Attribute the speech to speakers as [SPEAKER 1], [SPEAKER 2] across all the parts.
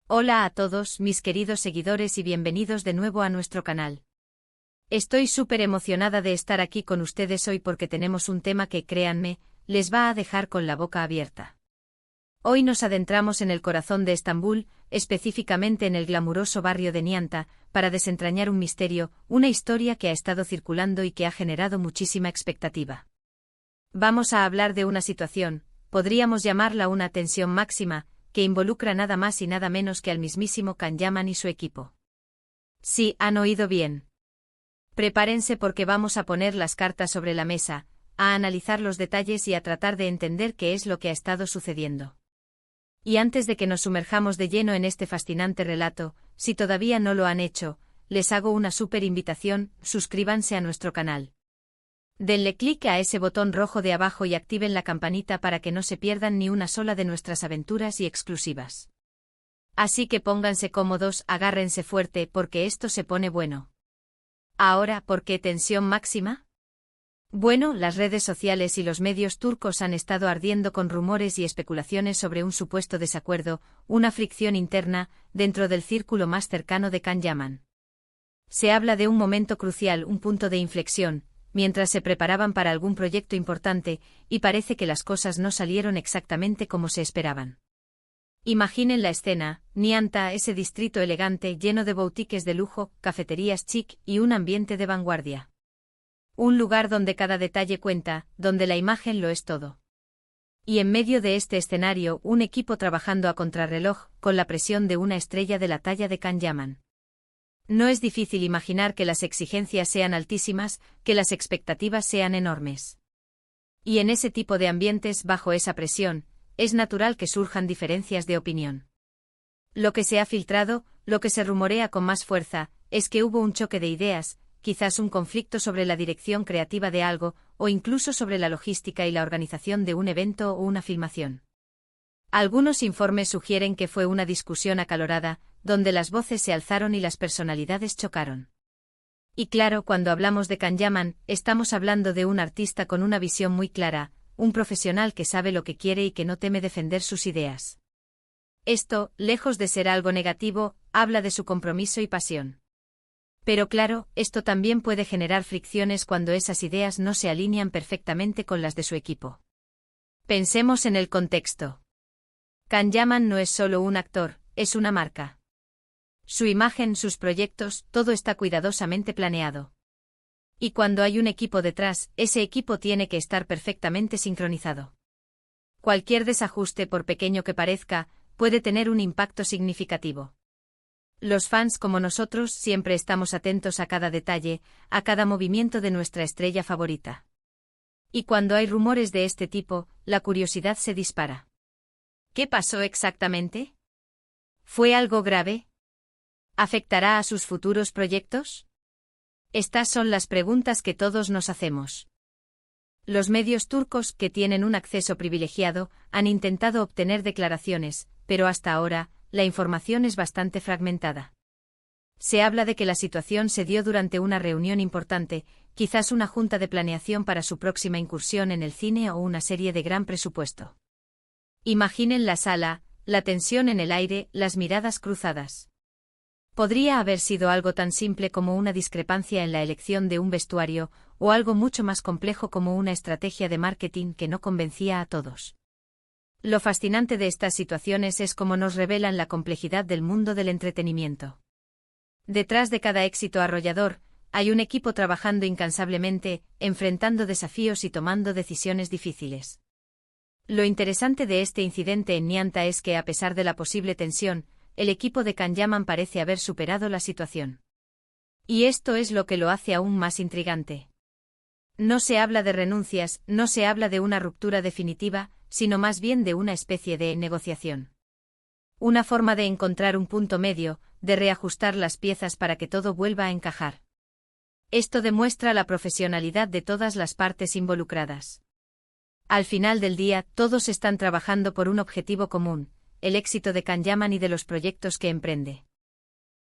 [SPEAKER 1] Hola a todos mis queridos seguidores y bienvenidos de nuevo a nuestro canal. Estoy súper emocionada de estar aquí con ustedes hoy porque tenemos un tema que, créanme, les va a dejar con la boca abierta. Hoy nos adentramos en el corazón de Estambul, específicamente en el glamuroso barrio de Nianta, para desentrañar un misterio, una historia que ha estado circulando y que ha generado muchísima expectativa. Vamos a hablar de una situación, podríamos llamarla una tensión máxima, que involucra nada más y nada menos que al mismísimo Can Yaman y su equipo. Sí, han oído bien. Prepárense porque vamos a poner las cartas sobre la mesa, a analizar los detalles y a tratar de entender qué es lo que ha estado sucediendo. Y antes de que nos sumerjamos de lleno en este fascinante relato, si todavía no lo han hecho, les hago una súper invitación: suscríbanse a nuestro canal. Denle clic a ese botón rojo de abajo y activen la campanita para que no se pierdan ni una sola de nuestras aventuras y exclusivas. Así que pónganse cómodos, agárrense fuerte porque esto se pone bueno. Ahora, ¿por qué tensión máxima? Bueno, las redes sociales y los medios turcos han estado ardiendo con rumores y especulaciones sobre un supuesto desacuerdo, una fricción interna, dentro del círculo más cercano de Can Yaman. Se habla de un momento crucial, un punto de inflexión, mientras se preparaban para algún proyecto importante, y parece que las cosas no salieron exactamente como se esperaban. Imaginen la escena: Nianta, ese distrito elegante lleno de boutiques de lujo, cafeterías chic y un ambiente de vanguardia. Un lugar donde cada detalle cuenta, donde la imagen lo es todo. Y en medio de este escenario, un equipo trabajando a contrarreloj, con la presión de una estrella de la talla de Can Yaman. No es difícil imaginar que las exigencias sean altísimas, que las expectativas sean enormes. Y en ese tipo de ambientes, bajo esa presión, es natural que surjan diferencias de opinión. Lo que se ha filtrado, lo que se rumorea con más fuerza, es que hubo un choque de ideas, quizás un conflicto sobre la dirección creativa de algo, o incluso sobre la logística y la organización de un evento o una filmación. Algunos informes sugieren que fue una discusión acalorada, donde las voces se alzaron y las personalidades chocaron. Y claro, cuando hablamos de Can Yaman, estamos hablando de un artista con una visión muy clara, un profesional que sabe lo que quiere y que no teme defender sus ideas. Esto, lejos de ser algo negativo, habla de su compromiso y pasión. Pero claro, esto también puede generar fricciones cuando esas ideas no se alinean perfectamente con las de su equipo. Pensemos en el contexto. Can Yaman no es solo un actor, es una marca. Su imagen, sus proyectos, todo está cuidadosamente planeado. Y cuando hay un equipo detrás, ese equipo tiene que estar perfectamente sincronizado. Cualquier desajuste, por pequeño que parezca, puede tener un impacto significativo. Los fans como nosotros siempre estamos atentos a cada detalle, a cada movimiento de nuestra estrella favorita. Y cuando hay rumores de este tipo, la curiosidad se dispara. ¿Qué pasó exactamente? ¿Fue algo grave? ¿Afectará a sus futuros proyectos? Estas son las preguntas que todos nos hacemos. Los medios turcos, que tienen un acceso privilegiado, han intentado obtener declaraciones, pero hasta ahora, la información es bastante fragmentada. Se habla de que la situación se dio durante una reunión importante, quizás una junta de planeación para su próxima incursión en el cine o una serie de gran presupuesto. Imaginen la sala, la tensión en el aire, las miradas cruzadas. Podría haber sido algo tan simple como una discrepancia en la elección de un vestuario, o algo mucho más complejo como una estrategia de marketing que no convencía a todos. Lo fascinante de estas situaciones es cómo nos revelan la complejidad del mundo del entretenimiento. Detrás de cada éxito arrollador, hay un equipo trabajando incansablemente, enfrentando desafíos y tomando decisiones difíciles. Lo interesante de este incidente en Nianta es que, a pesar de la posible tensión, el equipo de Can Yaman parece haber superado la situación. Y esto es lo que lo hace aún más intrigante. No se habla de renuncias, no se habla de una ruptura definitiva, sino más bien de una especie de negociación. Una forma de encontrar un punto medio, de reajustar las piezas para que todo vuelva a encajar. Esto demuestra la profesionalidad de todas las partes involucradas. Al final del día, todos están trabajando por un objetivo común: el éxito de Can Yaman y de los proyectos que emprende.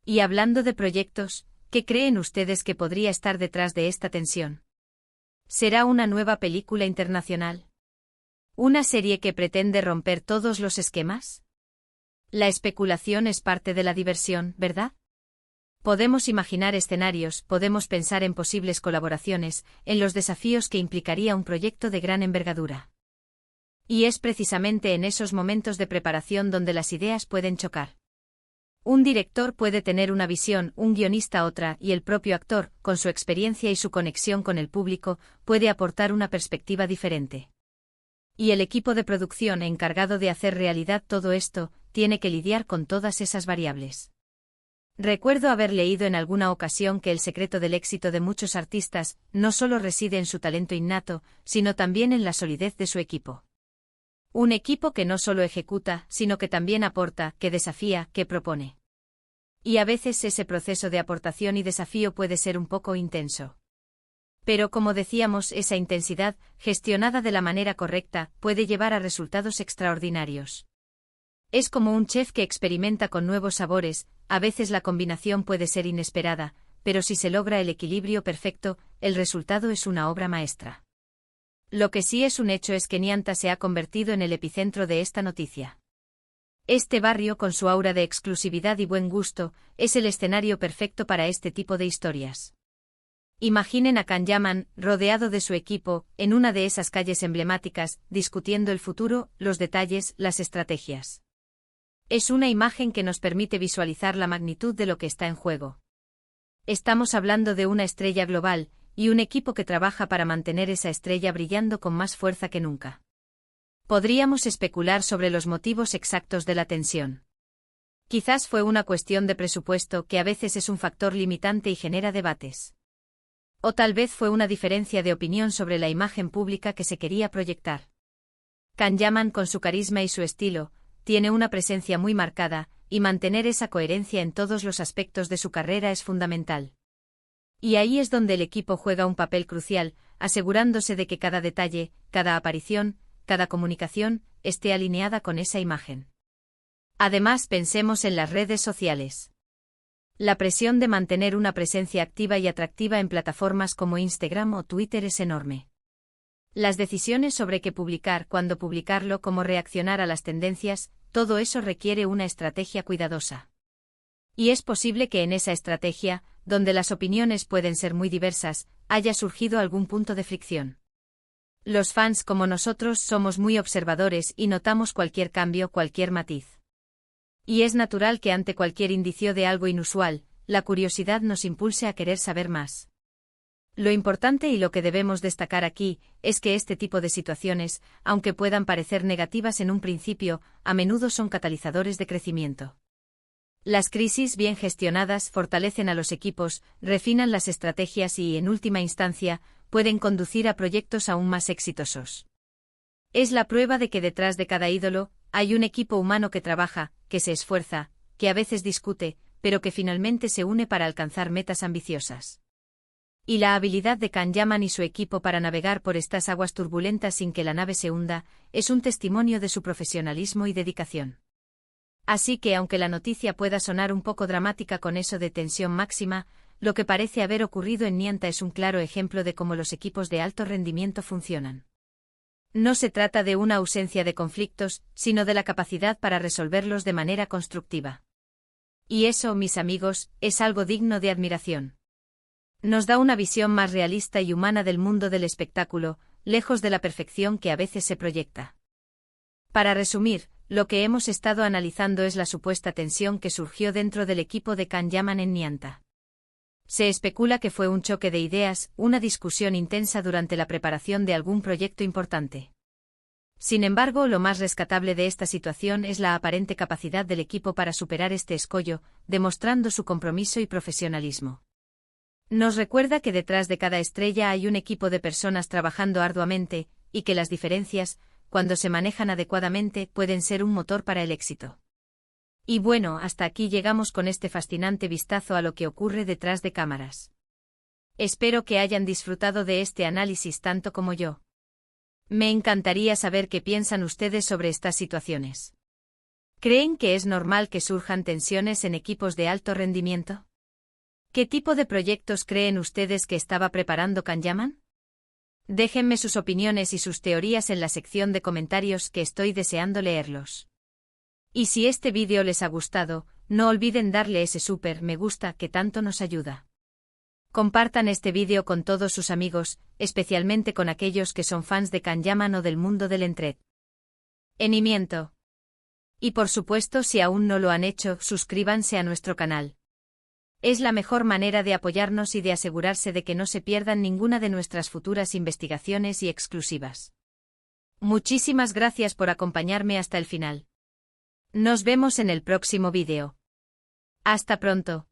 [SPEAKER 1] Y hablando de proyectos, ¿qué creen ustedes que podría estar detrás de esta tensión? ¿Será una nueva película internacional? ¿Una serie que pretende romper todos los esquemas? La especulación es parte de la diversión, ¿verdad? Podemos imaginar escenarios, podemos pensar en posibles colaboraciones, en los desafíos que implicaría un proyecto de gran envergadura. Y es precisamente en esos momentos de preparación donde las ideas pueden chocar. Un director puede tener una visión, un guionista otra, y el propio actor, con su experiencia y su conexión con el público, puede aportar una perspectiva diferente. Y el equipo de producción encargado de hacer realidad todo esto, tiene que lidiar con todas esas variables. Recuerdo haber leído en alguna ocasión que el secreto del éxito de muchos artistas no solo reside en su talento innato, sino también en la solidez de su equipo. Un equipo que no solo ejecuta, sino que también aporta, que desafía, que propone. Y a veces ese proceso de aportación y desafío puede ser un poco intenso. Pero como decíamos, esa intensidad, gestionada de la manera correcta, puede llevar a resultados extraordinarios. Es como un chef que experimenta con nuevos sabores, a veces la combinación puede ser inesperada, pero si se logra el equilibrio perfecto, el resultado es una obra maestra. Lo que sí es un hecho es que Nianta se ha convertido en el epicentro de esta noticia. Este barrio, con su aura de exclusividad y buen gusto, es el escenario perfecto para este tipo de historias. Imaginen a Can Yaman, rodeado de su equipo, en una de esas calles emblemáticas, discutiendo el futuro, los detalles, las estrategias. Es una imagen que nos permite visualizar la magnitud de lo que está en juego. Estamos hablando de una estrella global, y un equipo que trabaja para mantener esa estrella brillando con más fuerza que nunca. Podríamos especular sobre los motivos exactos de la tensión. Quizás fue una cuestión de presupuesto que a veces es un factor limitante y genera debates. O tal vez fue una diferencia de opinión sobre la imagen pública que se quería proyectar. Can Yaman, con su carisma y su estilo, tiene una presencia muy marcada, y mantener esa coherencia en todos los aspectos de su carrera es fundamental. Y ahí es donde el equipo juega un papel crucial, asegurándose de que cada detalle, cada aparición, cada comunicación, esté alineada con esa imagen. Además, pensemos en las redes sociales. La presión de mantener una presencia activa y atractiva en plataformas como Instagram o Twitter es enorme. Las decisiones sobre qué publicar, cuándo publicarlo, cómo reaccionar a las tendencias, todo eso requiere una estrategia cuidadosa. Y es posible que en esa estrategia, donde las opiniones pueden ser muy diversas, haya surgido algún punto de fricción. Los fans como nosotros somos muy observadores y notamos cualquier cambio, cualquier matiz. Y es natural que ante cualquier indicio de algo inusual, la curiosidad nos impulse a querer saber más. Lo importante y lo que debemos destacar aquí, es que este tipo de situaciones, aunque puedan parecer negativas en un principio, a menudo son catalizadores de crecimiento. Las crisis bien gestionadas fortalecen a los equipos, refinan las estrategias y, en última instancia, pueden conducir a proyectos aún más exitosos. Es la prueba de que detrás de cada ídolo, hay un equipo humano que trabaja, que se esfuerza, que a veces discute, pero que finalmente se une para alcanzar metas ambiciosas. Y la habilidad de Can Yaman y su equipo para navegar por estas aguas turbulentas sin que la nave se hunda, es un testimonio de su profesionalismo y dedicación. Así que aunque la noticia pueda sonar un poco dramática con eso de tensión máxima, lo que parece haber ocurrido en Nianta es un claro ejemplo de cómo los equipos de alto rendimiento funcionan. No se trata de una ausencia de conflictos, sino de la capacidad para resolverlos de manera constructiva. Y eso, mis amigos, es algo digno de admiración. Nos da una visión más realista y humana del mundo del espectáculo, lejos de la perfección que a veces se proyecta. Para resumir, lo que hemos estado analizando es la supuesta tensión que surgió dentro del equipo de Can Yaman en Nianta. Se especula que fue un choque de ideas, una discusión intensa durante la preparación de algún proyecto importante. Sin embargo, lo más rescatable de esta situación es la aparente capacidad del equipo para superar este escollo, demostrando su compromiso y profesionalismo. Nos recuerda que detrás de cada estrella hay un equipo de personas trabajando arduamente, y que las diferencias, cuando se manejan adecuadamente, pueden ser un motor para el éxito. Y bueno, hasta aquí llegamos con este fascinante vistazo a lo que ocurre detrás de cámaras. Espero que hayan disfrutado de este análisis tanto como yo. Me encantaría saber qué piensan ustedes sobre estas situaciones. ¿Creen que es normal que surjan tensiones en equipos de alto rendimiento? ¿Qué tipo de proyectos creen ustedes que estaba preparando Can Yaman? Déjenme sus opiniones y sus teorías en la sección de comentarios, que estoy deseando leerlos. Y si este vídeo les ha gustado, no olviden darle ese súper me gusta que tanto nos ayuda. Compartan este vídeo con todos sus amigos, especialmente con aquellos que son fans de Kanyaman o del mundo del entretenimiento. Y por supuesto, si aún no lo han hecho, suscríbanse a nuestro canal. Es la mejor manera de apoyarnos y de asegurarse de que no se pierdan ninguna de nuestras futuras investigaciones y exclusivas. Muchísimas gracias por acompañarme hasta el final. Nos vemos en el próximo vídeo. Hasta pronto.